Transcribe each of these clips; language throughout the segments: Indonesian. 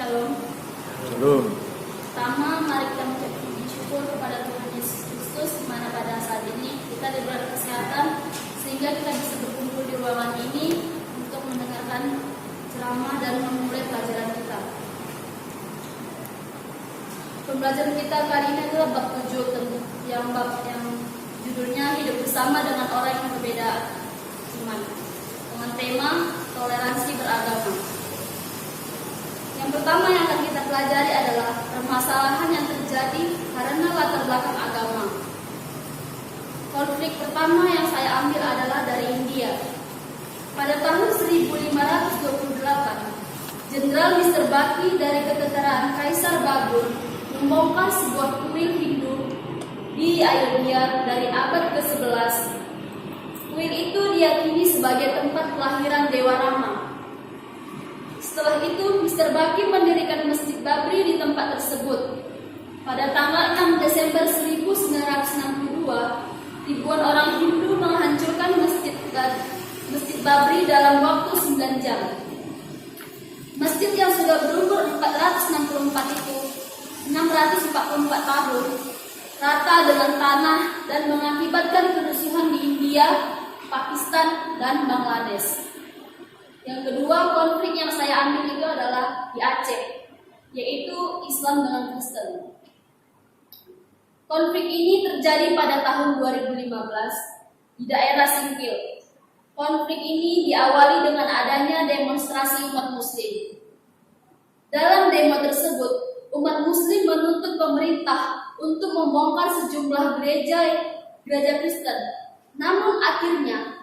Shalom. Shalom. Pertama, mari kita mengucap puji syukur kepada Tuhan Yesus Kristus, di mana pada saat ini kita diberi kesehatan sehingga kita bisa berkumpul di ruangan ini untuk mendengarkan ceramah dan memulai pelajaran kita. Pembelajaran kita kali ini adalah bab 7 yang judulnya hidup bersama dengan orang yang berbeda iman, dengan tema toleransi beragama. Yang pertama yang akan kita pelajari adalah permasalahan yang terjadi karena latar belakang agama. Konflik pertama yang saya ambil adalah dari India. Pada tahun 1528, Jenderal Mr. Baki dari ketenteraan Kaisar Babur membongkar sebuah kuil Hindu di Ayodhya dari abad ke-11. Kuil itu diyakini sebagai tempat kelahiran Dewa Rama. Setelah itu, Mr. Baki mendirikan Masjid Babri di tempat tersebut. Pada tanggal 6 Desember 1962, ribuan orang Hindu menghancurkan Masjid Babri dalam waktu 9 jam. Masjid yang sudah berumur 464 itu 644 tahun, rata dengan tanah dan mengakibatkan kerusuhan di India, Pakistan, dan Bangladesh. Yang kedua, konflik yang saya ambil itu adalah di Aceh, yaitu Islam dengan Kristen. Konflik ini terjadi pada tahun 2015 di daerah sipil. Konflik ini diawali dengan adanya demonstrasi umat Muslim. Dalam demo tersebut, umat Muslim menuntut pemerintah untuk membongkar sejumlah gereja Kristen. Namun akhirnya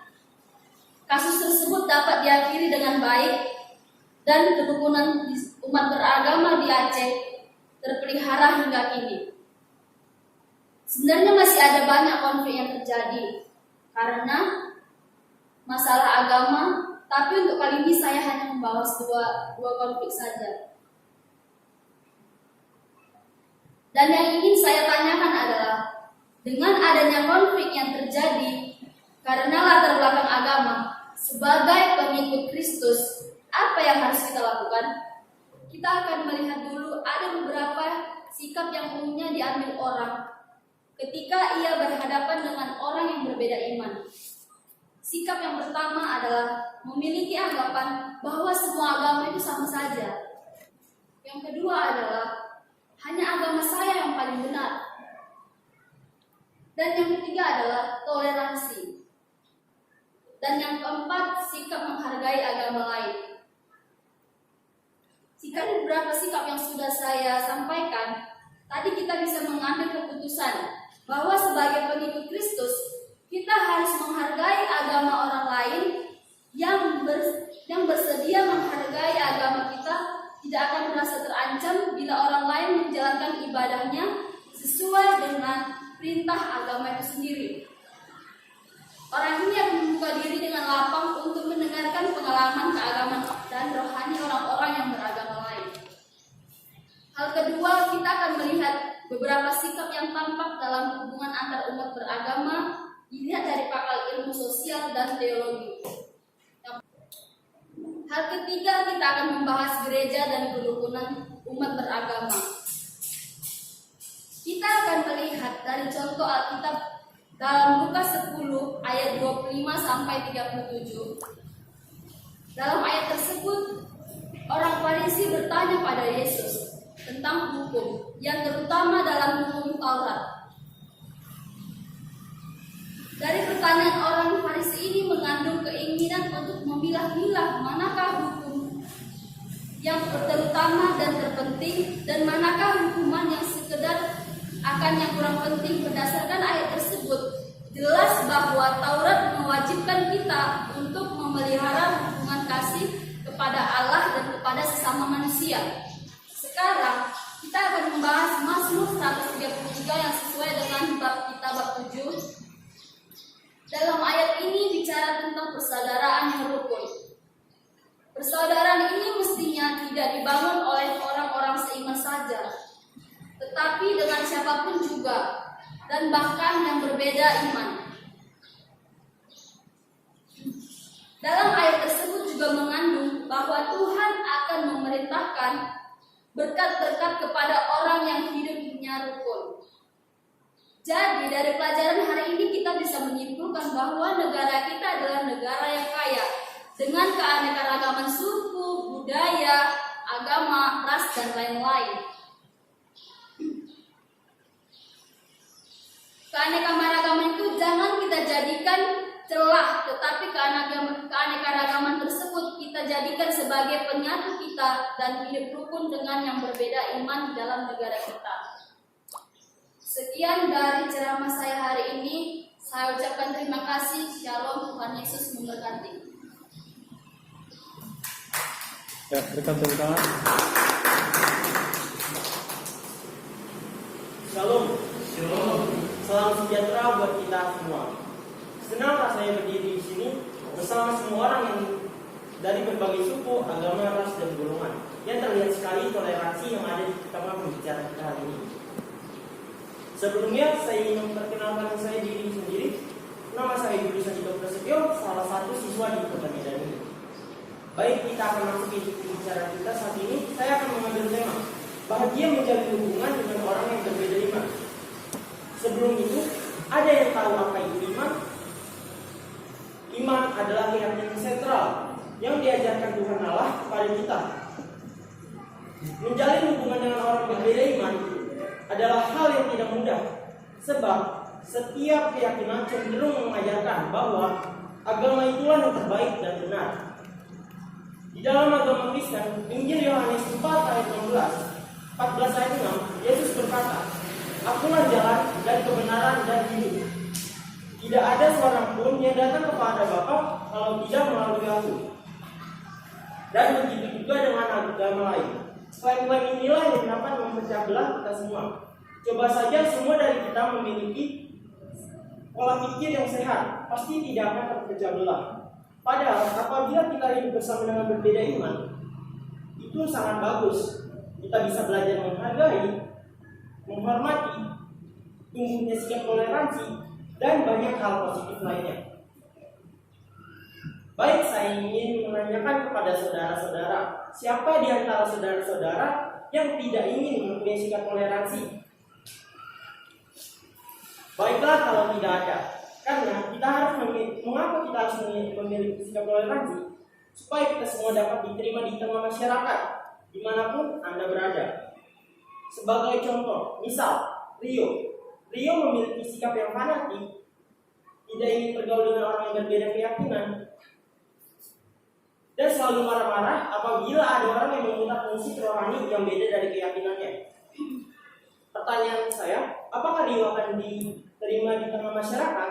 kasus tersebut dapat diakhiri dengan baik dan kerukunan umat beragama di Aceh terpelihara hingga kini. Sebenarnya masih ada banyak konflik yang terjadi karena masalah agama, tapi untuk kali ini saya hanya membahas dua konflik saja. Dan yang ingin saya tanyakan adalah, dengan adanya konflik yang terjadi karena latar belakang agama, sebagai pengikut Kristus, apa yang harus kita lakukan? Kita akan melihat dulu ada beberapa sikap yang umumnya diambil orang ketika ia berhadapan dengan orang yang berbeda iman. Sikap yang pertama adalah memiliki anggapan bahwa semua agama itu sama saja. Yang kedua adalah hanya agama saya yang paling benar. Dan yang ketiga adalah toleransi. Dan yang keempat, sikap menghargai agama lain. Jika ada beberapa sikap yang sudah saya sampaikan, tadi kita bisa mengambil keputusan bahwa sebagai pengikut Kristus, kita harus menghargai agama orang lain yang bersedia menghargai agama kita, tidak akan merasa terancam bila orang lain menjalankan ibadahnya sesuai dengan perintah agama itu sendiri. Orang ini akan membuka diri dengan lapang untuk mendengarkan pengalaman keagamaan dan rohani orang-orang yang beragama lain. Hal kedua, kita akan melihat beberapa sikap yang tampak dalam hubungan antar umat beragama dilihat dari pakar ilmu sosial dan teologi. Hal ketiga, kita akan membahas gereja dan kerukunan umat beragama. Kita akan melihat dari contoh Alkitab dalam Lukas 10 ayat 25 sampai 37. Dalam ayat tersebut, orang Farisi bertanya pada Yesus tentang hukum, yang terutama dalam hukum Taurat. Dari pertanyaan orang Farisi ini mengandung keinginan untuk memilah-milah manakah hukum yang terutama dan terpenting dan manakah hukuman yang sekedar akan yang kurang penting. Berdasarkan ayat tersebut, jelas bahwa Taurat mewajibkan kita untuk memelihara hubungan kasih kepada Allah dan kepada sesama manusia. Sekarang kita akan membahas Mazmur 133 yang sesuai dengan bab kita bab 7. Dalam ayat ini bicara tentang persaudaraan yang rukun. Persaudaraan ini mestinya tidak dibangun oleh orang-orang seiman saja, tetapi dengan siapapun juga, dan bahkan yang berbeda iman. Dalam ayat tersebut juga mengandung bahwa Tuhan akan memerintahkan berkat-berkat kepada orang yang hidupnya rukun. Jadi dari pelajaran hari ini kita bisa menyimpulkan bahwa negara kita adalah negara yang kaya dengan keanekaragaman suku, budaya, agama, ras, dan lain-lain. Keanekaragaman itu jangan kita jadikan celah, tetapi keanekaragaman tersebut kita jadikan sebagai penyatu kita dan hidup rukun dengan yang berbeda iman dalam negara kita. Sekian dari ceramah saya hari ini. Saya ucapkan terima kasih. Shalom, Tuhan Yesus memberkati. Ya, berikan tepuk tangan. Shalom. Shalom. Salam sejahtera buat kita semua. Senang rasanya berdiri di sini bersama semua orang yang dari berbagai suku, agama, ras, dan golongan. Yang terlihat sekali toleransi yang ada di tengah pembicaraan kita hari ini. Sebelumnya saya ingin memperkenalkan saya diri sendiri. Nama saya Yudi Sanjito Prasetyo, salah satu siswa di Kota Medan ini. Baik, kita akan masuk ke pembicaraan kita saat ini. Saya akan mengambil tema bahagia menjalin hubungan dengan orang yang berbeda iman. Sebelum itu, ada yang tahu apa itu iman? Iman adalah keyakinan sentral yang diajarkan Tuhan Allah kepada kita. Menjalin hubungan dengan orang berbeda iman adalah hal yang tidak mudah, sebab setiap keyakinan cenderung mengajarkan bahwa agama itulah yang terbaik dan benar. Di dalam agama Kristen, Injil Yohanes 4 ayat 14 ayat 6, Yesus berkata, "Akulah jalan dan kebenaran dan hidup. Tidak ada seorang pun yang datang kepada Bapa kalau tidak melalui Aku." Dan begitu juga dengan agama lain. Klaim-klaim inilah yang dapat memecah belah kita semua. Coba saja semua dari kita memiliki pola pikir yang sehat, pasti tidak akan terpecah belah. Padahal apabila kita hidup bersama dengan berbeda iman, itu sangat bagus. Kita bisa belajar menghargai, menghormati, tumbuhnya sikap toleransi, dan banyak hal positif lainnya. Baik, saya ingin menanyakan kepada saudara-saudara, siapa di antara saudara-saudara yang tidak ingin mempunyai sikap toleransi? Baiklah kalau tidak ada, karena kita harus mengapa kita harus memiliki sikap toleransi? Supaya kita semua dapat diterima di tengah masyarakat, dimanapun Anda berada. Sebagai contoh, misal Rio memiliki sikap yang fanatik, tidak ingin bergaul dengan orang yang berbeda keyakinan, dan selalu marah-marah apabila ada orang yang meminta fungsi rohani yang beda dari keyakinannya. Pertanyaan saya, apakah Rio akan diterima di tengah masyarakat?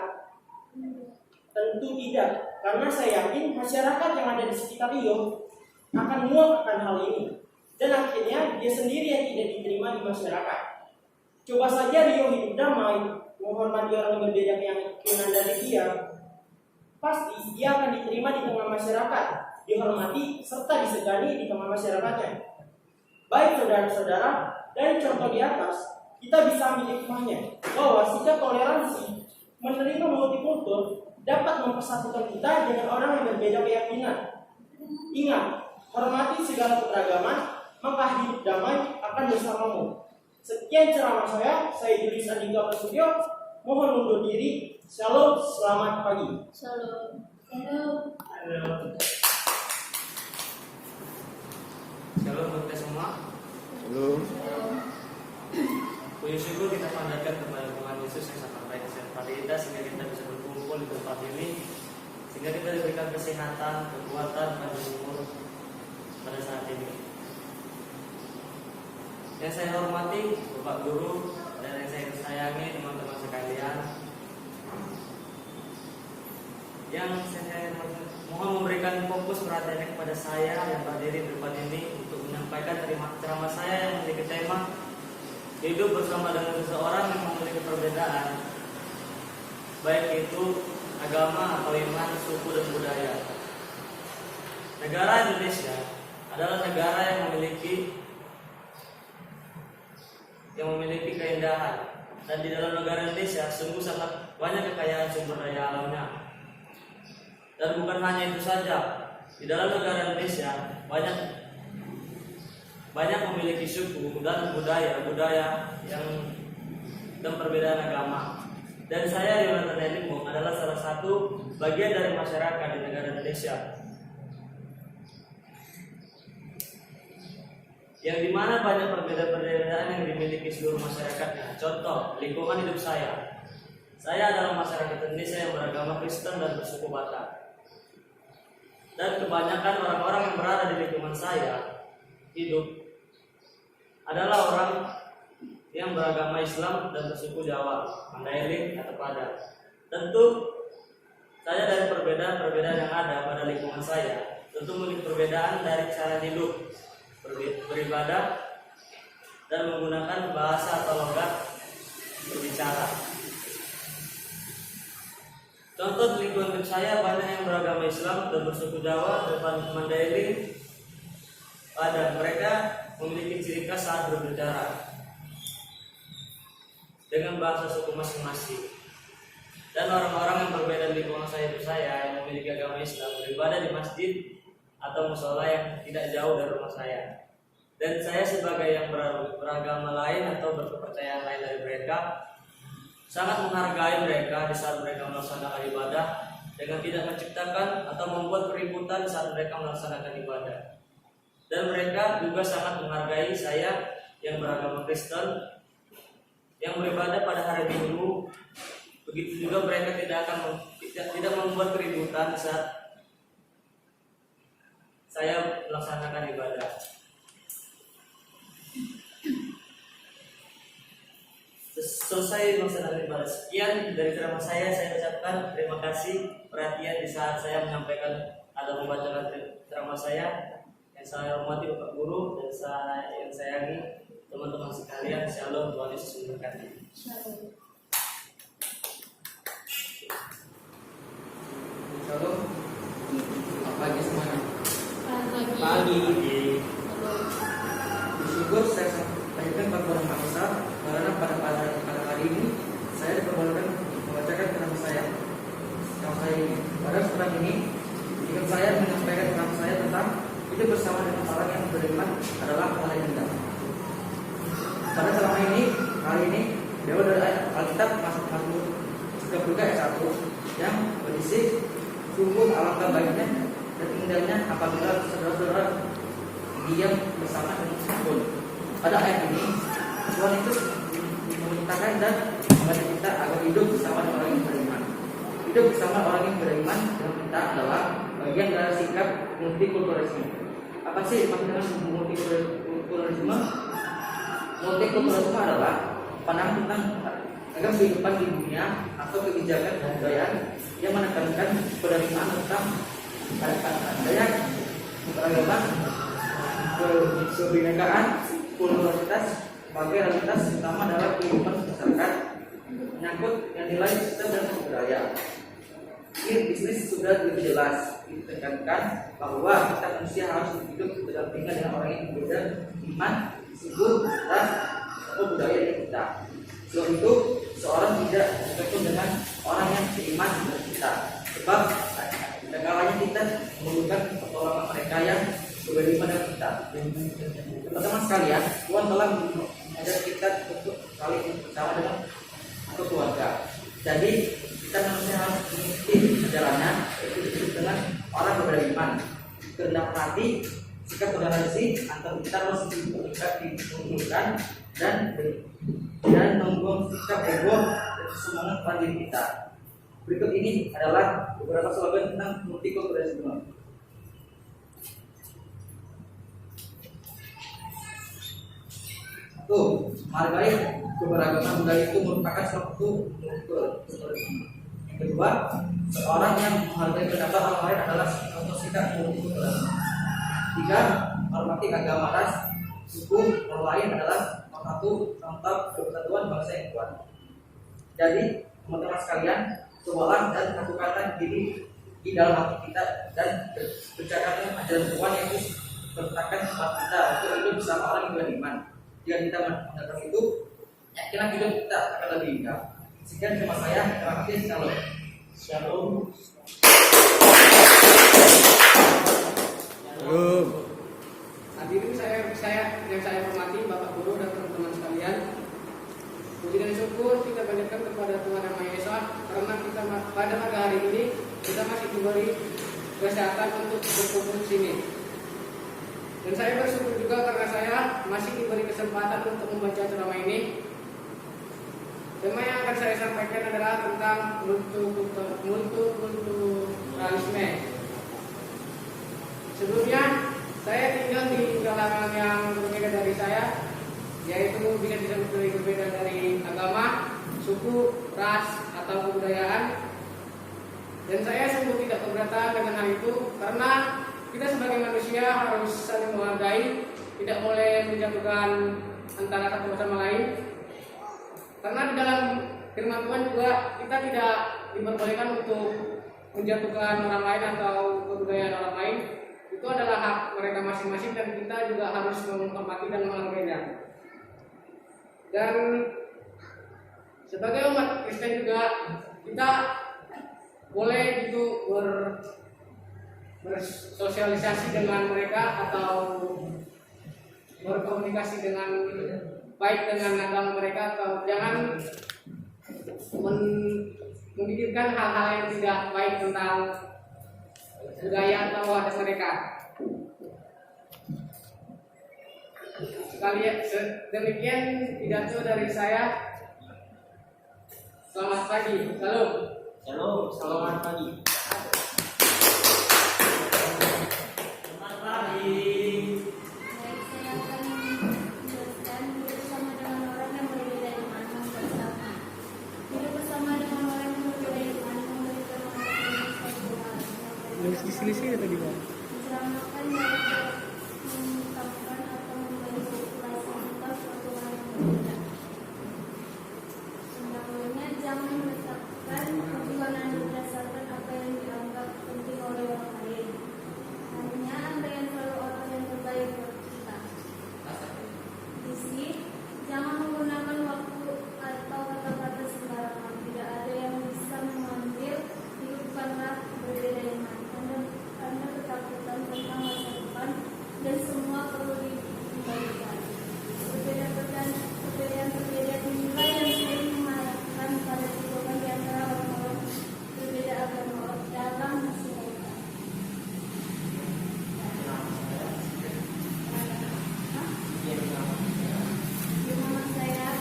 Tentu tidak, karena saya yakin masyarakat yang ada di sekitar Rio akan muak akan hal ini, dan akhirnya dia sendiri yang tidak diterima di masyarakat. Coba saja Rio hidup damai, menghormati orang yang berbeda keyakinan dari dia, pasti dia akan diterima di tengah masyarakat, dihormati serta disegani di tengah masyarakatnya. Baik saudara-saudara, dari contoh di atas kita bisa ambil hikmahnya bahwa sikap toleransi menerima multikultur dapat mempersatukan kita dengan orang yang berbeda keyakinan. Ingat, hormati segala keberagaman, maka hidup damai akan bersamamu. Sekian ceramah saya Julius Andika Prasetyo, mohon undur diri. Shalom, selamat pagi. Shalom. Shalom buat kita semua. Halo. Puji syukur kita panjatkan kepada Tuhan Yesus yang sangat baik kepada kita, sehingga kita bisa berkumpul di tempat ini, sehingga kita diberikan kesehatan, kekuatan, dan umur pada saat ini. Yang saya hormati Bapak Guru dan yang saya sayangi teman-teman sekalian, yang saya mohon memberikan fokus perhatiannya kepada saya yang berdiri di depan ini untuk menyampaikan ceramah saya yang memiliki tema hidup bersama dengan seseorang yang memiliki perbedaan, baik itu agama atau iman, suku dan budaya. Negara Indonesia adalah negara yang memiliki keindahan, dan di dalam negara Indonesia sungguh sangat banyak kekayaan sumber daya alamnya. Dan bukan hanya itu saja, di dalam negara Indonesia banyak memiliki suku dan budaya yang dan perbedaan agama. Dan saya Yonatan Elimbo adalah salah satu bagian dari masyarakat di negara Indonesia, yang dimana banyak perbedaan-perbedaan yang dimiliki seluruh masyarakatnya. Contoh, lingkungan hidup saya. Saya adalah masyarakat Indonesia yang beragama Kristen dan bersuku Batak. Dan kebanyakan orang-orang yang berada di lingkungan saya hidup adalah orang yang beragama Islam dan bersuku Jawa, Mandailing atau Padang. Tentu saya dari perbedaan yang ada pada lingkungan saya, tentu memiliki perbedaan dari cara hidup, beribadah, dan menggunakan bahasa atau logat berbicara. Contoh di lingkungan saya banyak yang beragama Islam dan bersuku Jawa dan Mandailing. Padang, mereka memiliki ciri khas saat berbicara dengan bahasa suku masing-masing. Dan orang-orang yang berbeda di lingkungan saya yang memiliki agama Islam beribadah di masjid atau musola yang tidak jauh dari rumah saya. Dan saya sebagai yang beragama lain atau berkepercayaan lain dari mereka sangat menghargai mereka di saat mereka melaksanakan ibadah dengan tidak menciptakan atau membuat keributan saat mereka melaksanakan ibadah. Dan mereka juga sangat menghargai saya yang beragama Kristen yang beribadah pada hari Minggu. Begitu juga mereka tidak membuat keributan saat saya melaksanakan ibadah. Selesai melaksanakan ibadah. Sekian dari ceramah saya ucapkan terima kasih perhatian di saat saya menyampaikan atau membacakan ceramah saya. Yang saya hormati Bapak Guru dan yang sayangi teman-teman sekalian. Shalom, Tuhan Yesus memberkati. Shalom. Shalom. Pagi semuanya. Pagi. Bersyukur saya sampaikan kepada Maha karena pada hari ini saya diperbolehkan membacakan ceramah saya. Pada kesempatan ini, ingin saya menyampaikan ceramah saya tentang hidup bersama dengan orang yang beriman adalah hal yang indah. Pada ceramah ini, kali ini, beliau dari Alkitab Mazmur 33 ayat 1 yang berisi sungguh alangkah baiknya dan indahnya apabila saudara-saudara diam bersama dengan santun. Pada ayat ini, Tuhan itu memerintahkan dan mengajak kita agar hidup bersama dengan orang yang beriman. Hidup bersama orang yang beriman yang kita adalah bagian dari sikap multikulturalisme. Apa sih maksud dengan multikulturalisme? Multikulturalisme adalah pandangan tentang agar kehidupan di dunia atau kebijakan dan kebudayaan yang menekankan penerimaan tentang adanya keberagaman, kebinekaan, pluralitas sebagai realitas utama dalam kehidupan masyarakat, menyangkut yang nilai sistem dan budaya. Ini bisnis sudah lebih jelas ditekankan bahwa kita manusia harus hidup berdampingan dengan orang yang berbeda iman, suku, ras, atau budaya yang kita. Selain itu, seorang tidak bergantung dengan orang yang beriman dengan kita, sebab kalanya kita memerlukan pertolongan mereka yang beriman dengan kita. Teman-teman sekalian, Tuhan telah mengajak kita untuk saling bersama dengan keluarga. Jadi kita manusia harus mengikuti ajarannya, yaitu hidup dengan orang beriman, kerendahan hati, sikap toleransi antar kita harus dimunculkan dan membuang sikap ego dan kesombongan pada diri kita. Berikut ini adalah beberapa slogan tentang multikulturalisme. Satu, menghargai keberagaman budaya itu merupakan suatu multikulturalisme. Yang kedua, seorang yang menghargai pendapat orang lain adalah contoh sikap multikulturalisme. Tiga, hormati agama, ras, suku orang lain adalah satu contoh kesatuan bangsa yang kuat. Jadi, teman-teman sekalian, cobalah dan lakukanlah diri di dalam hati kita dan bercakap dengan ajaran Tuhan yang sertakan tempat kita untuk hidup bersama orang yang beriman. Jika kita mendapat itu, yakinlah hidup kita akan lebih indah. Sekian terima saya. Terima kasih. Shalom. Shalom. Shalom. Hadirin yang saya hormati Bapak Guru dan teman-teman sekalian. Puji dan syukur kita panjatkan kepada Tuhan Yang Maha Esa karena kita pada pagi hari ini kita masih diberi kesehatan untuk berkumpul di sini. Dan saya bersyukur juga karena saya masih diberi kesempatan untuk membaca ceramah ini. Tema yang akan saya sampaikan adalah tentang multikulturalisme. Sebelumnya, saya tinggal di kalangan yang berbeda dari saya, yaitu bisa disebut berbeda dari agama, suku, ras, atau kebudayaan. Dan saya sungguh tidak keberatan dengan hal itu, karena kita sebagai manusia harus saling menghargai, tidak boleh menjatuhkan antara satu sama lain. Karena di dalam firman Tuhan juga kita tidak diperbolehkan untuk menjatuhkan orang lain atau kebudayaan orang lain. Itu adalah hak mereka masing-masing dan kita juga harus menghormati dan menghargainya. Dan sebagai umat Kristen juga kita boleh gitu bersosialisasi dengan mereka atau berkomunikasi dengan baik dengan agama mereka, atau jangan memikirkan hal-hal yang tidak baik tentang budaya atau adat mereka. Demikian pidato dari saya. Selamat pagi. Salam. Shalom, selamat pagi. Selamat pagi. Baik, saya akan menjelaskan bersama dengan orang yang berbeda iman bersama. Hidup bersama dengan orang yang berbeda iman memberikan Selisih tadi Pak. menceramakan dan mengungkapkan atau memberi spekulasi tentang suatu hal yang berbeda. Sendahulunya jangan meletakkan perjuangan berdasarkan apa yang dianggap penting oleh orang lain. Hanya andaian selalu orang yang terbaik buat kita. Di sini jangan menggunakan waktu atau kata-kata sembarangan. Tidak ada yang bisa mengambil hidup karena berbeda iman. Anda ketakutan tentang masa depan dan semua perlu dikembalikan. Perbedaan inilah yang sering mengarahkan pada hubungan di antara orang-orang berbeda agama dalam masyarakat. Di nama saya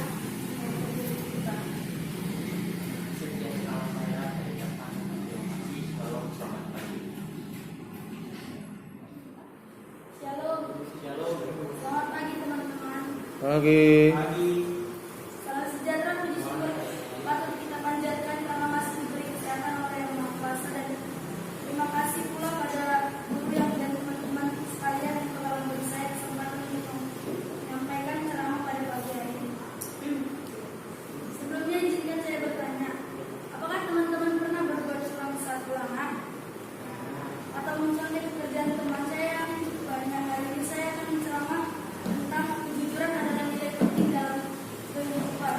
Shalom. Selamat pagi teman-teman. Pagi. Salam sejahtera puji syukur patut kita panjatkan karena masih diberi kesehatan oleh Yang Maha Kuasa, dan terima kasih pula pada guru yang dan teman-teman sekalian yang telah memberi saya kesempatan untuk menyampaikan ceramah pada pagi hari ini. Sebelumnya izinkan saya bertanya, apakah teman-teman pernah berbuat curang saat ulangan atau mencontoh pekerjaan teman saya yang banyak? Hari ini saya akan menceramah tentang kejujuran adalah nilai penting dalam kehidupan.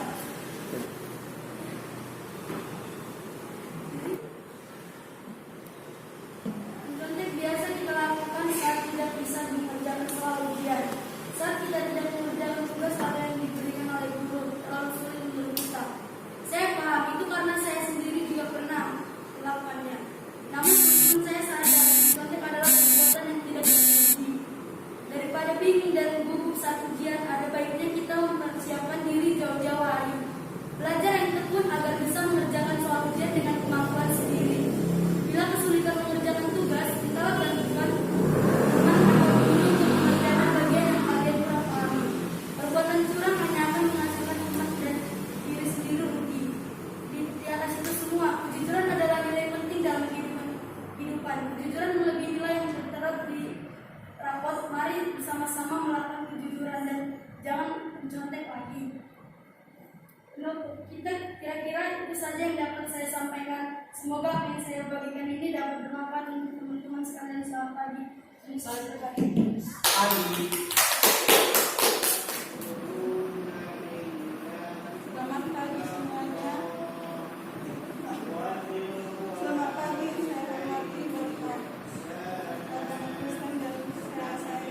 Mencontek biasa kita lakukan saat tidak bisa mengerjakan soal ujian, saat kita tidak mengerjakan tugas apa yang diberikan oleh guru, terlalu sulit menurut kita. Saya paham itu karena saya sendiri juga pernah melakukannya. Namun menurut saya sadar mencontek adalah perbuatan yang tidak dipuji. Daripada bingung dan gugup saat ujian, ada baiknya kita mempersiapkan diri jauh-jauh hari. Belajar yang tekun agar bisa mengerjakan soal ujian dengan kemampuan sendiri. Bila kesulitan mengerjakan tugas, kita bantukan teman atau guru untuk mengerjakan bagian yang kalian kurang pahami. Perbuatan curang hanya akan menghasilkan umat dan diri sendiri rugi. Di atas itu semua, kejujuran adalah nilai penting dalam kehidupan. Kejujuran melebihi nilai yang tertera di rapot. Mari bersama-sama melakukan kejujuran dan jangan mencontek lagi. Kita kira-kira itu saja yang dapat saya sampaikan. Semoga apa yang saya bagikan ini dapat bermanfaat untuk teman-teman sekalian. Selamat pagi. Salam berkati. Pagi. Selamat pagi semuanya. Selamat pagi, saya hormati Bapak Kristen dan saya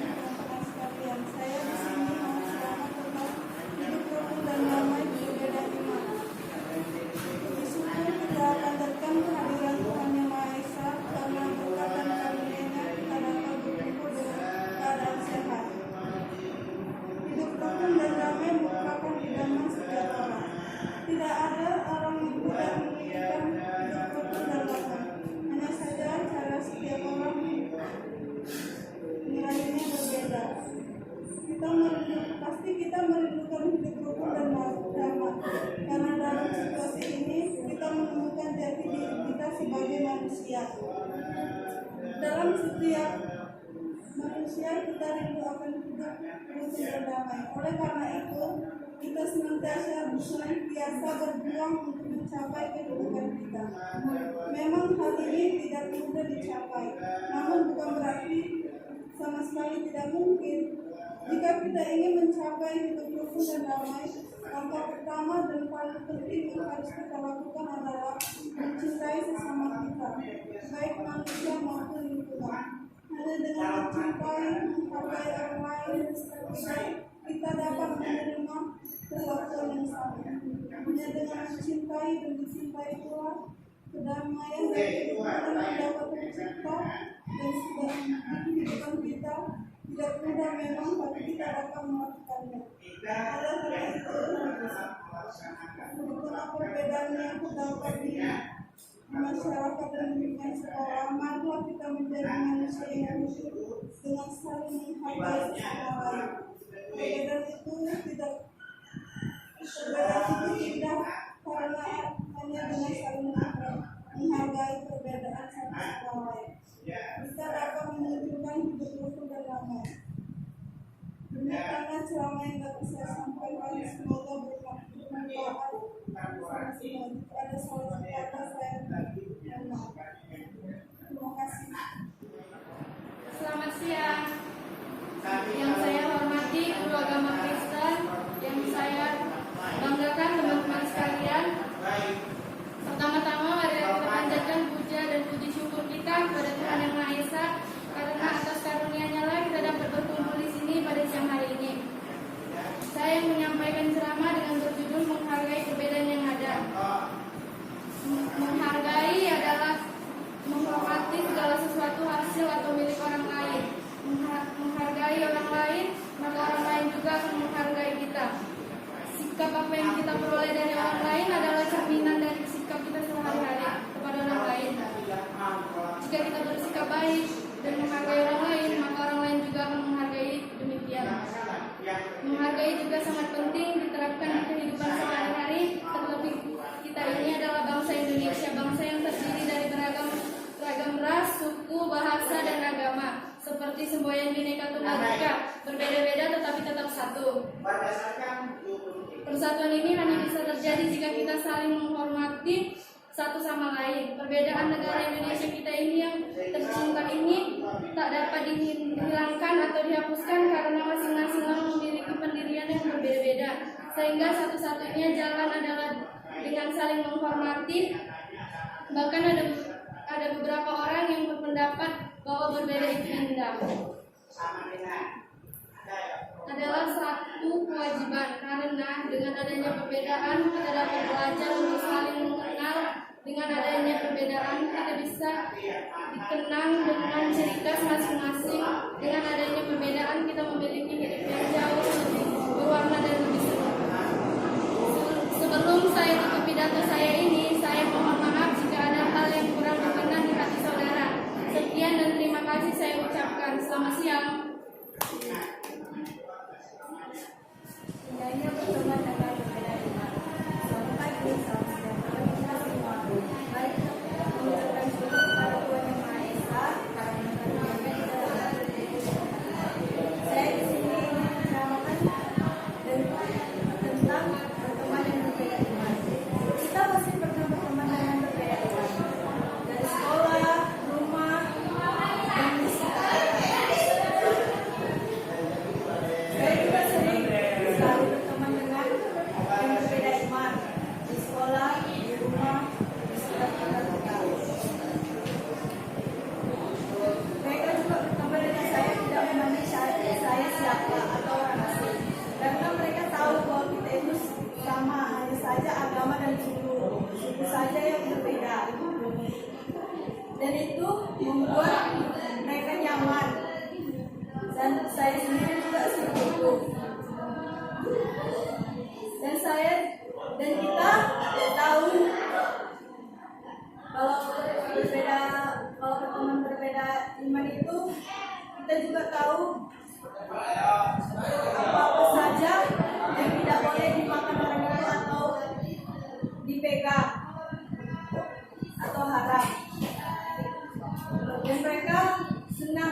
setiap manusia kita rindu akan hidup rukun dan damai. Oleh karena itu, kita senantiasa berjuang untuk mencapai kehidupan kita. Memang hal ini tidak mudah dicapai, namun bukan berarti sama sekali tidak mungkin. Jika kita ingin mencapai hidup rukun dan damai, langkah pertama dan paling penting yang harus kita lakukan adalah mencintai sesama kita, baik manusia maupun lingkungan. Hanya dengan mencintai, menghargai orang lain, kita dapat menerima perlakuan yang sama. Hanya dengan mencintai dan dicintai pula, kedamaian dan kehidupan yang dapat tercipta dan sudah di kehidupan kita. Tidak mudah memang, tapi kita dapat melakukannya. Oleh karena itu, walaupun perbedaan yang terdapat di masyarakat dan lingkungan sekolah, marilah kita menjadi manusia yang khusyuk dengan saling menghargai sesama lain. Perbedaan itu tidak karena hanya dengan saling menghargai perbedaan satu sama lain kita dapat menunjukkan hidup rukun dan damai. Demikianlah ceramah yang dapat saya sampaikan, semoga bermanfaat kepada salah kata saya. Terima kasih. Selamat siang. Yang saya hormati guru agama Kristen, yang saya banggakan teman-teman sekalian. Pertama-tama mari kita panjatkan puja dan puji syukur kita kepada Tuhan Yang Maha Esa, karena atas karunia-Nya lah kita dapat berkumpul di sini pada siang hari ini. Saya menyampaikan ceramah dengan berjudul menghargai perbedaan yang ada. Menghargai adalah menghormati segala sesuatu hasil atau milik orang lain. Menghargai orang lain, maka orang lain juga akan menghargai kita. Sikap apa yang kita peroleh dari orang lain adalah cerminan dari sikap kita sehari-hari kepada orang lain. Jika kita bersikap baik dan menghargai orang lain, maka orang lain juga akan menghargai demikian. Menghargai juga sangat penting diterapkan di kehidupan sehari-hari, terlebih kita ini adalah bangsa Indonesia, bangsa yang terdiri dari beragam ras, suku, bahasa, dan agama. Seperti semboyan Bhinneka Tunggal Ika, berbeda-beda tetapi tetap satu. Persatuan ini hanya bisa terjadi jika kita saling menghormati satu sama lain. Perbedaan negara Indonesia kita ini yang tercinta ini tak dapat dihilangkan atau dihapuskan karena masing-masing orang memiliki pendirian yang berbeda-beda. Sehingga satu-satunya jalan adalah dengan saling menghormati. Bahkan ada beberapa orang yang berpendapat bahwa berbeda itu indah. Adalah satu kewajiban, karena dengan adanya perbedaan kita dapat belajar untuk saling mengenal. Dengan adanya perbedaan kita bisa dikenang dengan ciri khas masing-masing. Dengan adanya perbedaan kita memiliki hidup yang jauh lebih berwarna dan lebih seru. Sebelum saya tutup pidato saya ini, saya mohon maaf jika ada hal yang kurang berkenan di hati saudara. Sekian dan terima kasih saya ucapkan. Selamat siang. Indahnya pertemuan antara berbeda iman. Selamat pagi, salam sejahtera kita semua. Mari kita mengucapkan syukur kepada Tuhan Yang Maha Esa karena menemukan kita dalam kehidupan. Saya di sini ingin menceritakan tentang pertemuan yang berbeda iman. Kita pasti pernah berteman dengan berbeda iman. Dari sekolah, rumah, dan di sekitar. Saya juga sering selalu berteman dengan yang berbeda iman di sekolah, di rumah, di sekitar kita. Mereka juga berteman dengan saya tidak memandang saya siapa atau orang asing, karena mereka tahu bahwa kita itu sama, hanya saja agama dan suku saja yang berbeda, dan itu membuat mereka nyaman, dan saya sendiri juga seperti itu. Dan kita tahu kalau teman berbeda iman itu, kita juga tahu apa saja yang tidak boleh dimakan orang itu atau dipegang atau haram. Dan mereka senang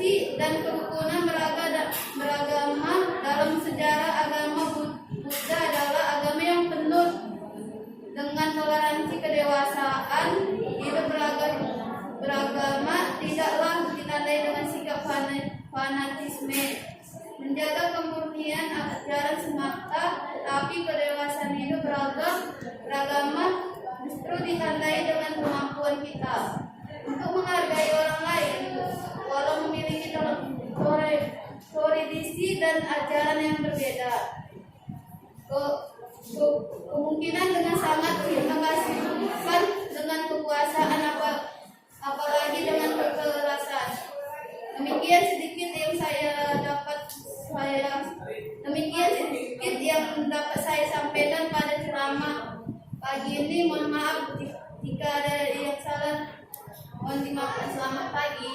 toleransi dan kerukunan beragama dalam sejarah agama Buddha adalah agama yang penuh dengan toleransi kedewasaan. Hidup beragama tidaklah ditandai dengan sikap fanatisme, menjaga kemurnian ajaran semata, tetapi kedewasaan hidup beragama justru ditandai dengan kemampuan kita untuk menghargai orang lain, walau memiliki tradisi dan ajaran yang berbeda. Kemungkinan dengan sangat mengasihkan dengan kekuasaan apalagi dengan kekerasan. Demikian sedikit yang dapat saya sampaikan pada ceramah pagi ini. Mohon maaf jika ada yang salah. Mohon dimaafkan. Selamat pagi.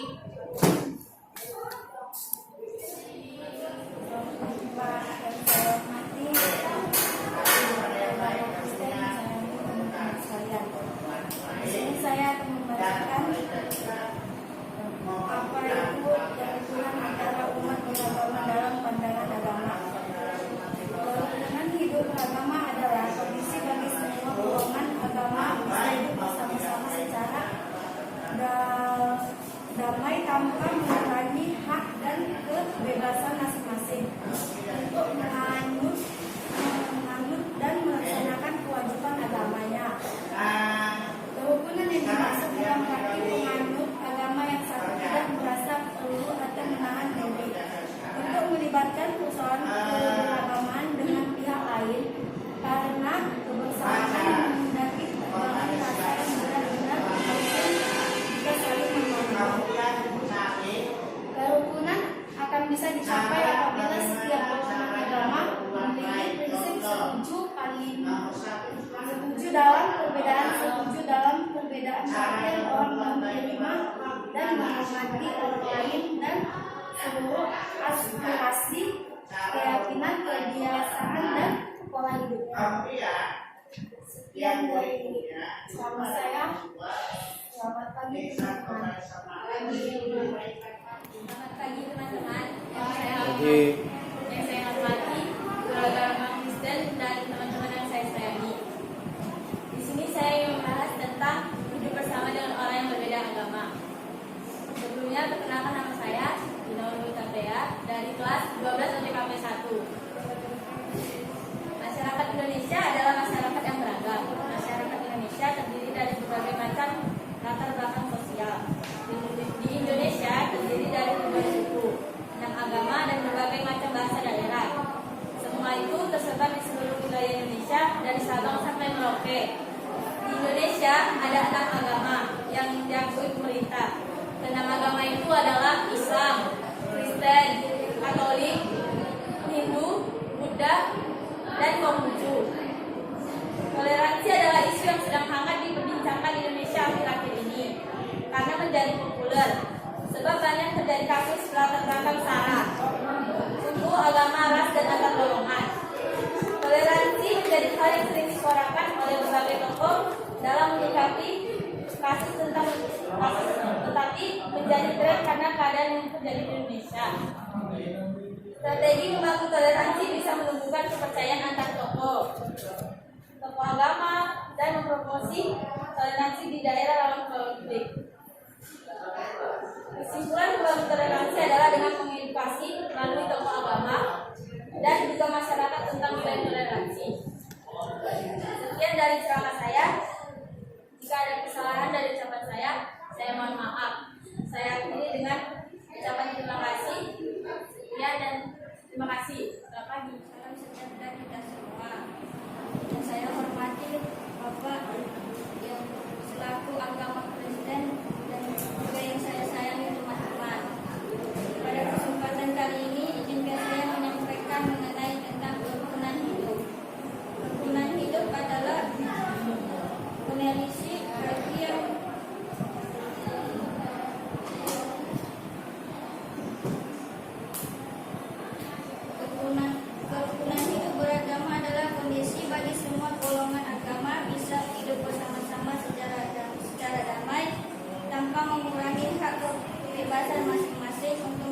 Di sini saya akan membacakan apa itu kerukunan antara umat beragama dalam pandangan agama. Kerukunan hidup beragama adalah kondisi bagi semua golongan agama bisa hidup bersama-sama secara damai tanpa mengurangi hak dan kebebasan masing-masing untuk menganut dan melaksanakan kewajiban agamanya. Kerukunan yang dimaksud dalam arti menganut agama yang satu tidak merasa perlu atau menahan diri untuk melibatkan persoalan keberagaman dengan pihak lain karena kebersamaan menghendaki perkembangan rasa yang benar-benar berkaitan jika saling memahami. Kerukunan akan bisa dicapai apabila setiap golongan agama memiliki prinsip setuju dalam perbedaan artian orang menerima dan menghormati orang lain dan seluruh aspirasi, keyakinan, kebiasaan dan pola hidupnya. Sekian dari saya. Selamat pagi teman-teman. Selamat pagi teman-teman. Pagi. Yang saya hormati beragama Kristen dan teman-teman yang saya sayangi. Di sini saya ingin membahas tentang hidup bersama dengan orang yang berbeda agama. Sebelumnya perkenalkan nama saya Dina Nurul Katea dari kelas 12 OTKP 1. Masyarakat Indonesia adalah masyarakat yang beragam. Masyarakat Indonesia terdiri dari berbagai macam latar belakang sosial. Di Indonesia terdiri dari berbagai suku, enam agama dan berbagai macam bahasa daerah. Semua itu tersebar di seluruh wilayah Indonesia dari Sabang sampai Merauke. Di Indonesia ada 6 agama yang diakui pemerintah. Enam agama itu adalah Islam, Kristen, Katolik, Hindu, Buddha, dan Konghucu. Toleransi adalah isu yang sedang hangat diperbincangkan di Indonesia akhir-akhir ini karena menjadi populer sebab banyak terjadi kasus latar belakang sara, suku, agama, ras, dan antar golongan. Toleransi menjadi hal yang sering disuarakan oleh berbagai tokoh dalam menyikapi kasus tetapi menjadi tren karena keadaan yang terjadi di Indonesia. Strategi membangun toleransi bisa menumbuhkan kepercayaan antar tokoh agama dan mempromosi toleransi di daerah rawan konflik. Kesimpulan membangun toleransi adalah dengan mengedukasi melalui tokoh agama dan juga masyarakat tentang nilai toleransi. Sekian dari ceramah saya. Jika ada kesalahan dari ucapan saya mohon maaf. Saya akhiri dengan ucapan terima kasih. Sekian dan terima kasih. Selamat pagi. Salam sejahtera kita semua. Yang saya hormati Bapak yang selaku agama Kristen dan juga yang saya sayangi teman-teman. Pada kesempatan kali ini izinkan saya menyampaikan mengenai tentang kerukunan hidup. Kerukunan hidup adalah kondisi bagi yang kerukunan hidup beragama adalah kondisi bagi semua golongan agama bisa hidup bersama-sama secara damai tanpa mengurangi hak kebebasan masing-masing untuk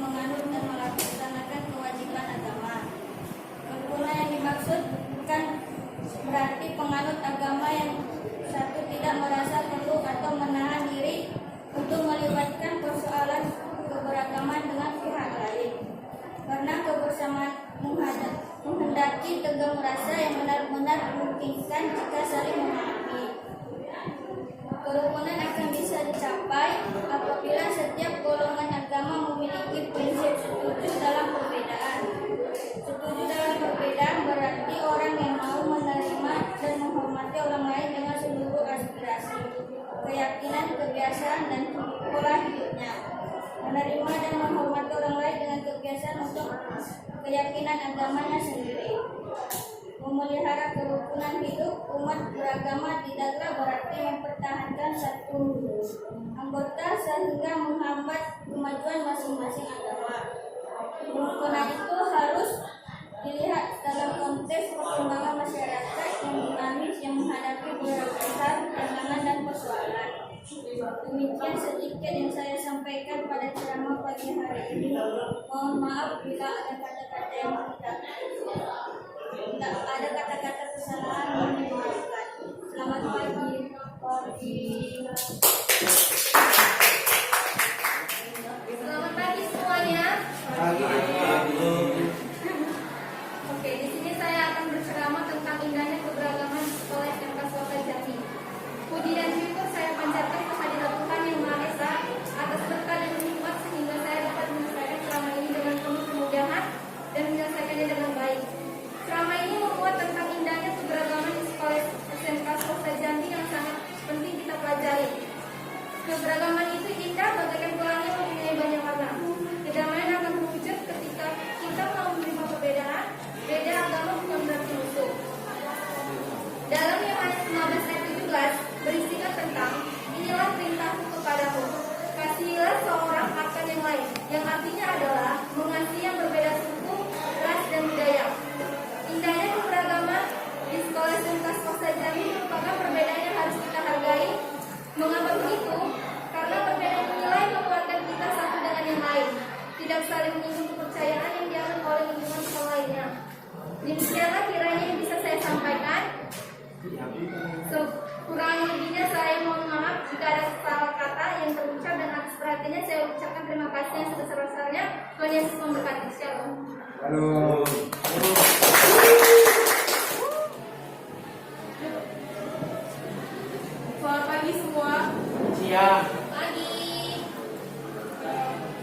tercapai apabila setiap golongan agama memiliki prinsip setuju dalam perbedaan. Setuju dalam perbedaan berarti orang yang mau menerima dan menghormati orang lain dengan seluruh aspirasi, keyakinan, kebiasaan, dan pola hidupnya. Menerima dan menghormati orang lain dengan kebiasaan untuk keyakinan agamanya sendiri. Memelihara kerukunan hidup umat beragama tidaklah berarti mempertahankan satu anggota sehingga menghambat kemajuan masing-masing agama. Kerukunan itu harus dilihat dalam konteks perkembangan masyarakat yang dinamis yang menghadapi berbagai tantangan dan persoalan. Demikian sedikit yang saya sampaikan pada ceramah pagi hari ini. Mohon maaf bila ada kata-kata yang tidak ada kata-kata kesalahan, mohon dimaafkan. Selamat pagi. Selamat pagi semuanya. Oke, di sini saya akan berceramah tentang indahnya keberagaman sekolah SMK Swasta Jambi. Puji dan syukur saya panjatkan kehadirat Tuhan Yang Maha Esa atas berkah dan nikmat sehingga saya dapat menyelesaikan ceramah ini dengan penuh kemudahan dan menyelesaikannya dengan baik. Ceramah ini membuat tentang indahnya keberagaman di sekolah SMK Swasta Jambi yang sangat penting kita pelajari. Keberagaman itu indah bagaikan pelangi mempunyai banyak warna. Kedamaian akan terwujud ketika kita mau menerima perbedaan. Beda agama bukan berarti musuh. Dalam Yohanes 15 ayat 17 berisikan tentang inilah perintahku kepadamu, kasihilah seorang akan yang lain, yang artinya adalah mengasihi yang berbeda suku, ras, dan budaya. Indahnya keberagaman di sekolah SMK Swasta Jambi merupakan perbedaan yang harus kita hargai. Mengapa begitu? Karena perbedaan nilai menguatkan kita satu dengan yang lain, tidak saling menyinggung kepercayaan yang dianut oleh lingkungan sekolah lainnya. Demikianlah kiranya yang bisa saya sampaikan. Kurang lebihnya saya mohon maaf jika ada salah kata yang terucap, dan atas perhatiannya saya ucapkan terima kasih yang sebesar-besarnya. Tuhan Yesus memberkati. Shalom. Halo. Selamat pagi semua. Siap. Pagi.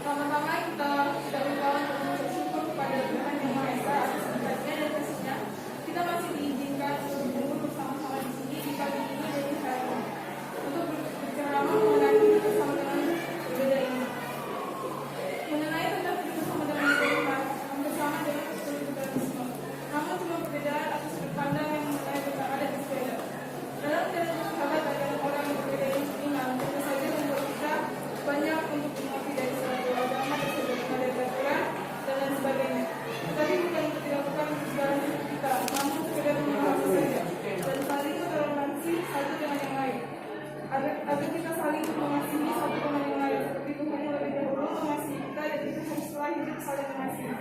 Pertama-tama kita sudah lupa untuk bersyukur kepada Tuhan Yang Maha Esa atas berkatnya dan kasihnya. Kita masih diizinkan untuk berkumpul bersama-sama di sini di pagi ini dan di hari ini untuk berceramah mengenai hidup bersama dengan berbeda ini. Mengenai tentang hidup bersama dengan berbeda, hampir sama dengan pluralisme. Namun cuma perbedaan atas sudut pandang yang mengenai ada berbeda. Dalam jalan bersahabat dengan orang yang berbeda ini seiman, tentu saja membuat kita banyak untuk mengerti dari suatu agama dan sebagainya dari aturan dan lain sebagainya. Tetapi bukan untuk dilakukan segala hidup kita, namun sekedar memahami saja dan saling toleransi satu dengan yang lain. Agar kita saling mengasihi satu dengan yang lain, seperti Tuhan yang lebih dahulu mengasihi kita dan kita harus setelah hidup saling mengasihi.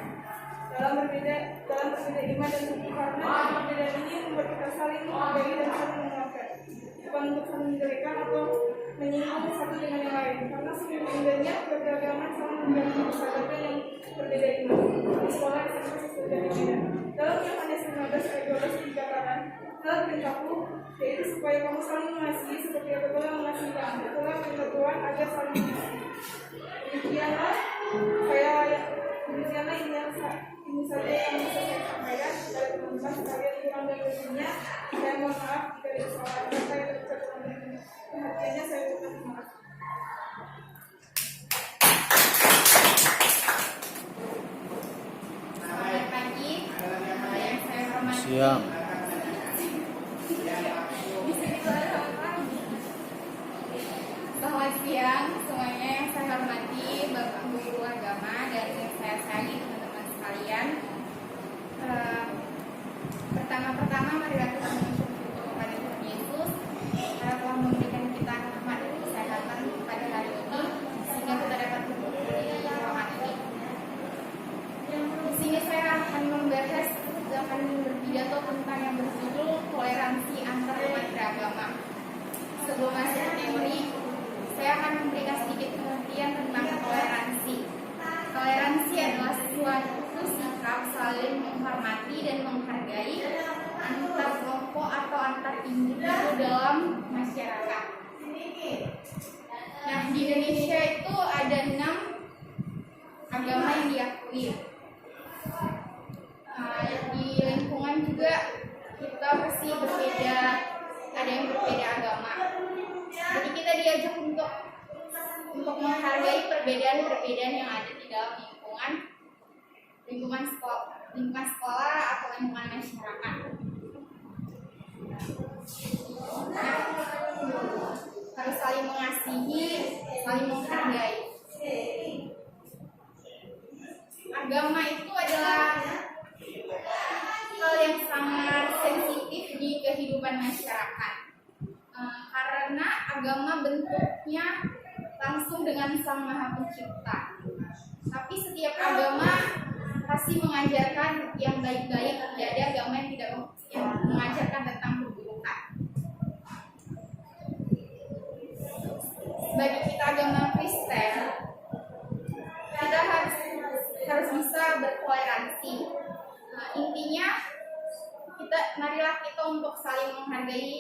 Dalam berbeda iman dan suku, karena perbedaan ini membuat kita saling menghargai dan saling menguatkan, bukan untuk saling menjelekan atau menyinggung satu dengan yang lain, karena sungguh indahnya keberagaman sama membantu persahabatan yang berbeda iman. Di sekolah SMK Swasta Jambi Medan, dalam Yohanes 15 ayat 12 dikatakan, dalam perintahku, yaitu supaya kamu saling mengasihi seperti aku telah mengasihi kamu. Itulah perintah Tuhan agar saling mengasihi. Demikianlah ini saja yang bisa saya sampaikan kepada teman-teman sekalian kurang dan lebihnya. Saya mohon maaf jika ada kesalahan kata yang terucap dengan perhatiannya. Saya ucapkan terima kasih. Selamat pagi. Yang saya hormati. Siang. Selamat siang semuanya yang saya hormati, Bapak Guru Agama dan yang saya sayangi teman-teman sekalian. Pertama-tama marilah kita bersyukur kepada Tuhan Yesus karena telah memberikan kita nikmat dan kesehatan pada hari ini sehingga kita dapat berkumpul di ruangan ini. Di sini saya akan membahas berpidato tentang yang berjudul toleransi antar umat beragama. Sebelum masuk ke teori, saya akan memberikan sedikit pengertian tentang toleransi. Toleransi adalah suatu sikap saling menghormati dan menghargai antar kelompok atau antar individu dalam masyarakat. lebih. Di lingkungan juga kita pasti berbeda, ada yang berbeda agama. Jadi kita diajak untuk menghargai perbedaan-perbedaan yang ada di dalam lingkungan sekolah atau lingkungan masyarakat. Harus saling mengasihi, saling menghargai. Agama itu adalah hal yang sangat sensitif di kehidupan masyarakat, karena agama bentuknya langsung dengan Sang Maha Pencipta. Tapi setiap agama pasti mengajarkan yang baik-baik, tidak ada agama yang tidak mengajarkan tentang keburukan. Bagi kita agama Kristen, kita harus bisa bertoleransi. Intinya marilah kita untuk saling menghargai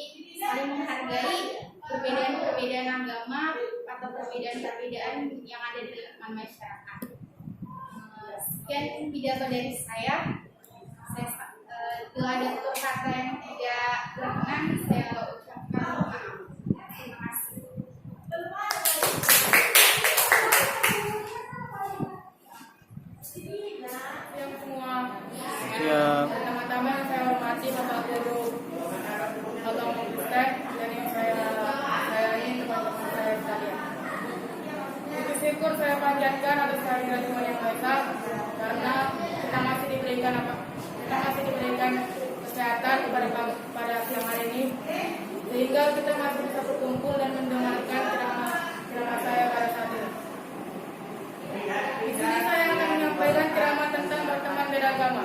perbedaan-perbedaan agama atau perbedaan-perbedaan yang ada di lingkungan masyarakat. Sekian pidato dari saya. Bila ada kata yang tidak berkenan, saya ucapkan maaf. Terima kasih. Yang semua. Siap. Pertama-tama yang saya hormati Bapak Guru agama Kristen dan yang saya sayangi teman-teman saya sekalian. Puji syukur saya panjatkan atas kehadiran Tuhan Yang Maha Esa, karena kita masih diberikan kesehatan pada siang hari ini, sehingga kita masih bisa berkumpul dan mendengarkan ceramah saya pada saat ini. Di sini saya akan menyampaikan ceramah tentang berteman beda agama.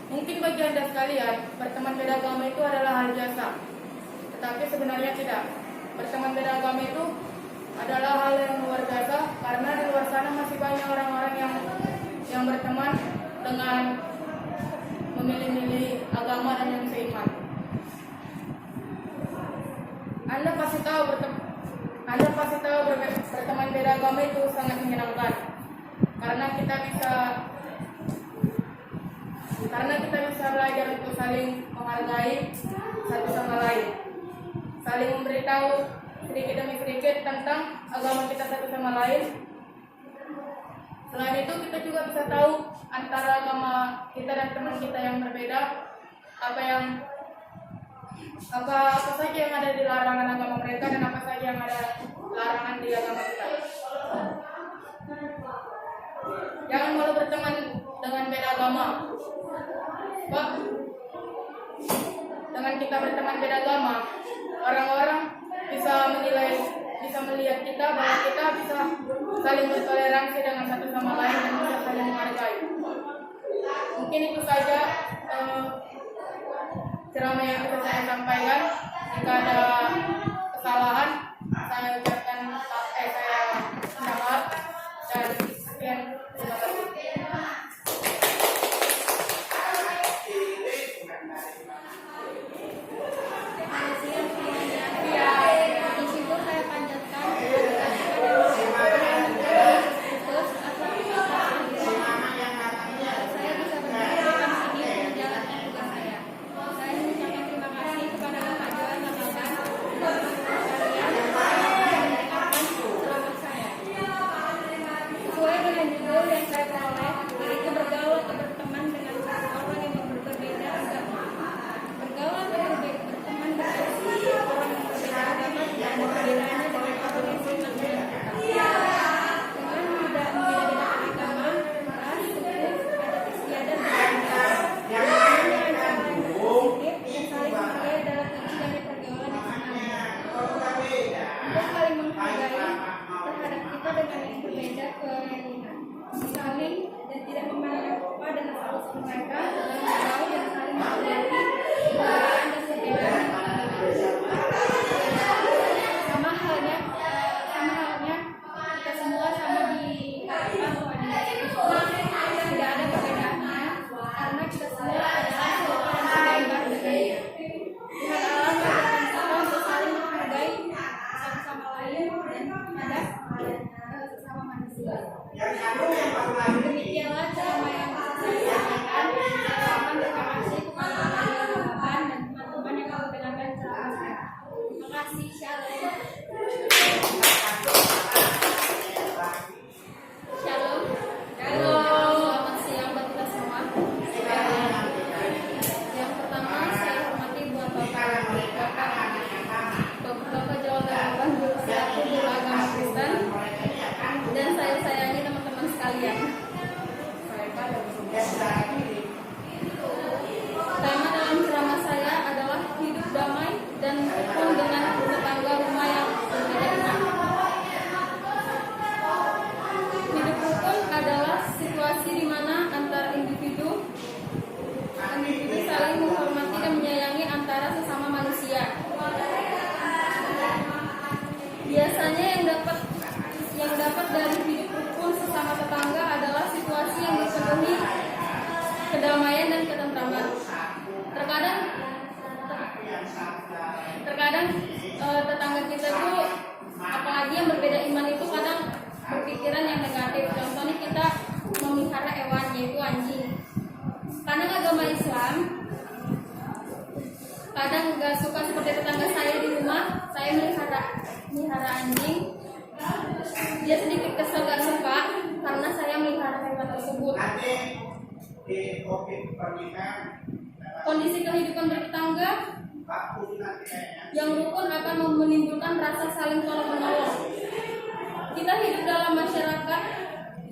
Mungkin bagi Anda sekalian, berteman beda agama itu adalah hal biasa, tetapi sebenarnya tidak. Berteman beda agama itu adalah hal yang luar biasa, karena di luar sana masih banyak orang-orang yang berteman dengan memilih-milih agama dan yang seiman. Anda pasti tahu berteman beda agama itu sangat menyenangkan, karena kita bisa belajar untuk saling menghargai satu sama lain, saling memberitahu sedikit demi sedikit tentang agama kita satu sama lain. Selain itu, kita juga bisa tahu antara agama kita dan teman kita yang berbeda apa saja yang ada di larangan agama mereka dan apa saja yang ada larangan di agama kita. Jangan malu berteman dengan beda agama. Sebab dengan kita berteman beda agama, orang-orang bisa melihat kita bahwa kita bisa saling bertoleransi dengan satu sama lain dan bisa saling menghargai. Mungkin itu saja ceramah yang bisa saya sampaikan. Jika ada kesalahan, saya ucapkan saya minta maaf dan sekian. Terima kasih. Saya mengucapkan terima kasih kepada Bapak Johan Lakukan kasih. Shalom. Shalom. Selamat siang buat kita semua. Yang pertama saya hormati buat Bapak Jawa Tengah selaku guru agama Kristen, dan saya sayangi teman-teman sekalian. Tema dalam ceramah saya adalah hidup damai dan rukun dengan tetangga rumah yang berbeda iman. Hidup rukun adalah situasi di mana antar individu saling menghormati dan menyayangi antara sesama manusia. Biasanya yang dapat dari hidup rukun sesama tetangga adalah situasi yang dipenuhi kedamaian dan ketentraman. Terkadang tetangga kita itu, apalagi yang berbeda iman itu, kadang berpikiran yang negatif. Contohnya kita memelihara hewan, yaitu anjing. Kadang agama Islam kadang nggak suka seperti tetangga saya di rumah. Saya melihara anjing, dia sedikit kesel, gak suka karena saya melihara hewan tersebut. Kondisi kehidupan bertetangga yang rukun akan menimbulkan rasa saling tolong-menolong. Kita hidup dalam masyarakat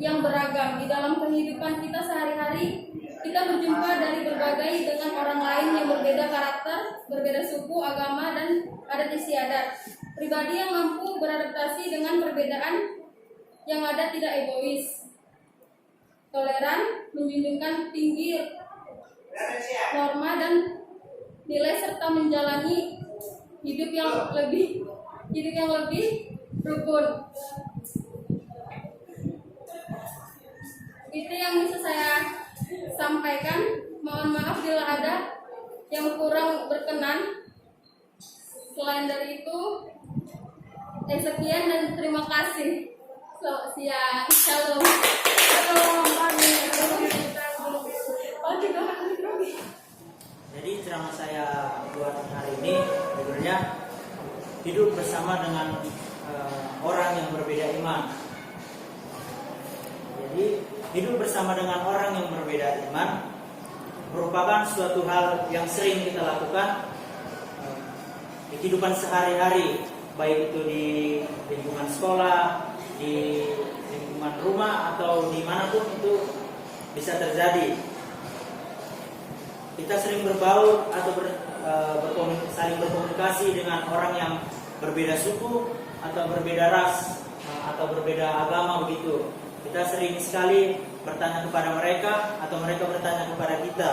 yang beragam. Di dalam kehidupan kita sehari-hari, kita berjumpa dari berbagai dengan orang lain yang berbeda karakter, berbeda suku, agama, dan adat istiadat. Pribadi yang mampu beradaptasi dengan perbedaan yang ada tidak egois, toleran, menjunjungkan tinggi norma dan nilai, serta menjalani hidup yang lebih rukun. Itu yang bisa saya sampaikan. Mohon maaf bila ada yang kurang berkenan. Selain dari itu, sekian dan terima kasih. Siang, shalom. Jadi ceramah saya buat hari ini sebenarnya hidup bersama dengan orang yang berbeda iman. Jadi hidup bersama dengan orang yang berbeda iman merupakan suatu hal yang sering kita lakukan di kehidupan sehari-hari, baik itu di lingkungan sekolah, di lingkungan rumah, atau dimanapun itu bisa terjadi. Kita sering berbaur atau saling berkomunikasi dengan orang yang berbeda suku atau berbeda ras atau berbeda agama begitu. Kita sering sekali bertanya kepada mereka atau mereka bertanya kepada kita.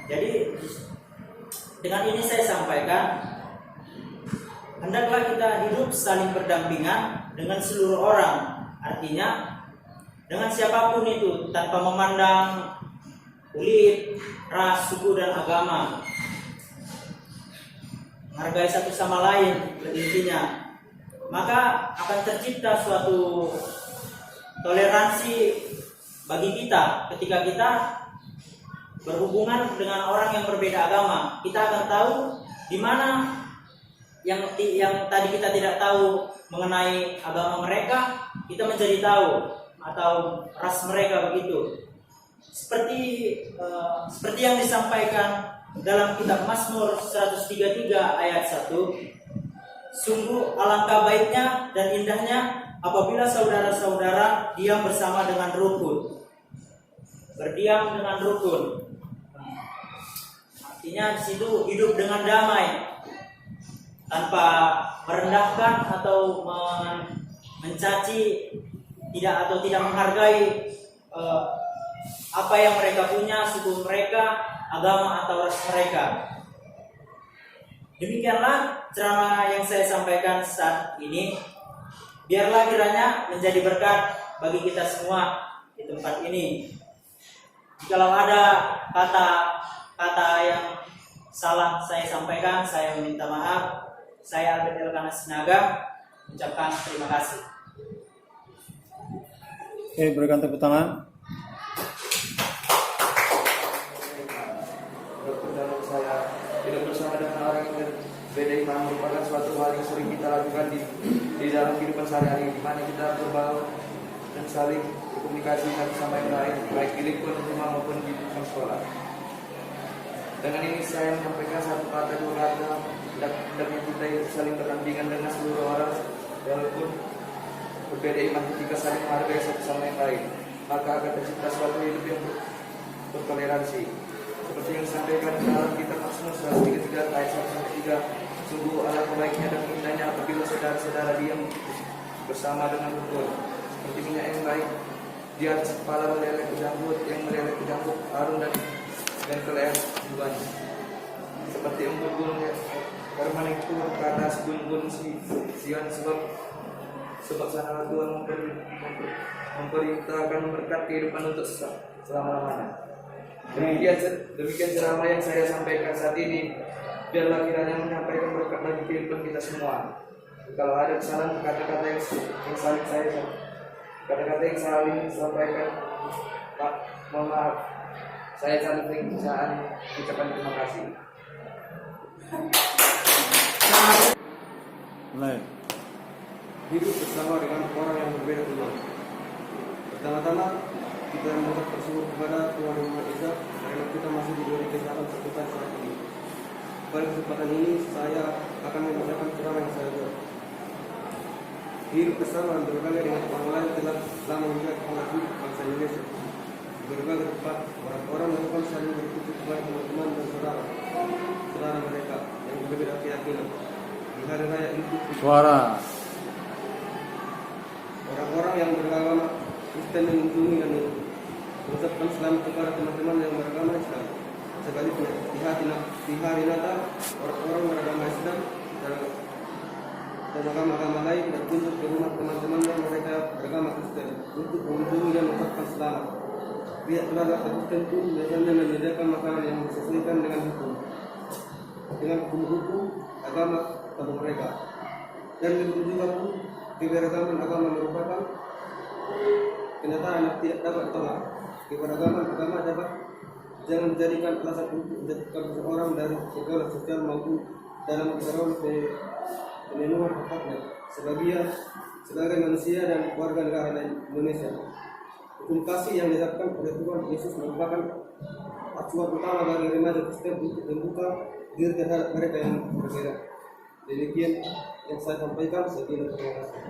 Jadi dengan ini saya sampaikan, hendaklah kita hidup saling berdampingan dengan seluruh orang. Artinya dengan siapapun itu, tanpa memandang kulit, ras, suku, dan agama. Menghargai satu sama lain intinya. Maka akan tercipta suatu toleransi bagi kita ketika kita berhubungan dengan orang yang berbeda agama. Kita akan tahu di mana yang tadi kita tidak tahu mengenai agama mereka, kita menjadi tahu, atau ras mereka begitu. Seperti yang disampaikan dalam kitab Mazmur 133 ayat 1. Sungguh alangkah baiknya dan indahnya apabila saudara-saudara diam bersama dengan rukun. Berdiam dengan rukun. Artinya di situ hidup dengan damai, tanpa merendahkan atau mencaci, tidak menghargai apa yang mereka punya, suku mereka, agama atau ras mereka. Demikianlah ceramah yang saya sampaikan saat ini. Biarlah kiranya menjadi berkat bagi kita semua di tempat ini. Jikalau ada kata-kata yang salah saya sampaikan, saya meminta maaf. Saya Albert Elkana Sinaga mengucapkan terima kasih. Oke, berikan tepuk tangan. Dalam saya tidak bersama bersama dengan orang yang berbeda iman merupakan suatu hal yang sering kita lakukan di dalam kehidupan sehari-hari, di mana kita berbaur dan saling berkomunikasi satu sama yang lain, baik di lingkungan rumah maupun di lingkungan sekolah. Dengan ini saya menyampaikan satu kata dua kata, hendaknya kita saling bertandingan dengan seluruh orang, walaupun berbeda iman, ketika saling menghargai satu sama yang lain, maka akan tercipta suatu hidup yang bertoleransi. Seperti yang disampaikan dalam kitab Mazmur 133 ayat 1-3, sungguh alangkah baiknya dan indahnya apabila saudara-saudara diam bersama dengan rukun, seperti minyak yang baik di atas kepala meleleh ke janggut, yang meleleh ke janggut harum dan ke leher keduanya, seperti embun gunung Herman itu ke atas gunung Sion, sebab sanalah Tuhan memerintahkan berkat kehidupan untuk selama-lamanya. Demikian ceramah yang saya sampaikan saat ini. Biarlah kiranya menyampaikan berkat bagi kehidupan kita semua. Kalau ada kesalahan kata-kata yang saling sampaikan, Pak, mohon maaf. Saya saling ucapan terima kasih. Mulai. Hidup bersama dengan orang yang berbeda iman. Pertama-tama kita mengucap bersyukur kepada Tuhan Yang Maha Esa karena kita masih diberi kesehatan sekitar saat ini. Pada kesempatan ini saya akan membacakan ceramah yang saya buat. Hidup bersama berbagai dengan orang lain telah menjadi pola hidup bangsa Indonesia. Di berbagai tempat orang-orang melakukan saling berkumpul kepada teman-teman dan saudara mereka yang berbeda keyakinan. Di hari raya Idul Fitri, Suara. orang-orang yang beragama Kristen mengunjungi dan mengucapkan selamat kepada teman-teman yang beragama Islam. Sebaliknya, di hari Natal, orang-orang beragama Islam dan agama-agama lain berkunjung ke rumah teman-teman yang mereka beragama Kristen untuk mengunjungi dan mengucapkan selamat. Pihak keluarga Kristen pun biasanya menyediakan makanan yang disesuaikan dengan hukum agama kampung mereka. Dan begitu juga pun keberagaman agama merupakan kenyataan yang tidak dapat ditolak. Keberagaman agama dapat jangan menjadikan alasan untuk menjadikan seseorang dari segala sosial maupun dalam memperoleh pemenuhan hak-haknya sebagai manusia dan warga negara Indonesia. Hukum kasih yang ditetapkan oleh Tuhan Yesus merupakan acuan utama bagi remaja Kristen untuk membuka diri terhadap mereka yang berbeda. Demikian yang saya sampaikan. Terima kasih.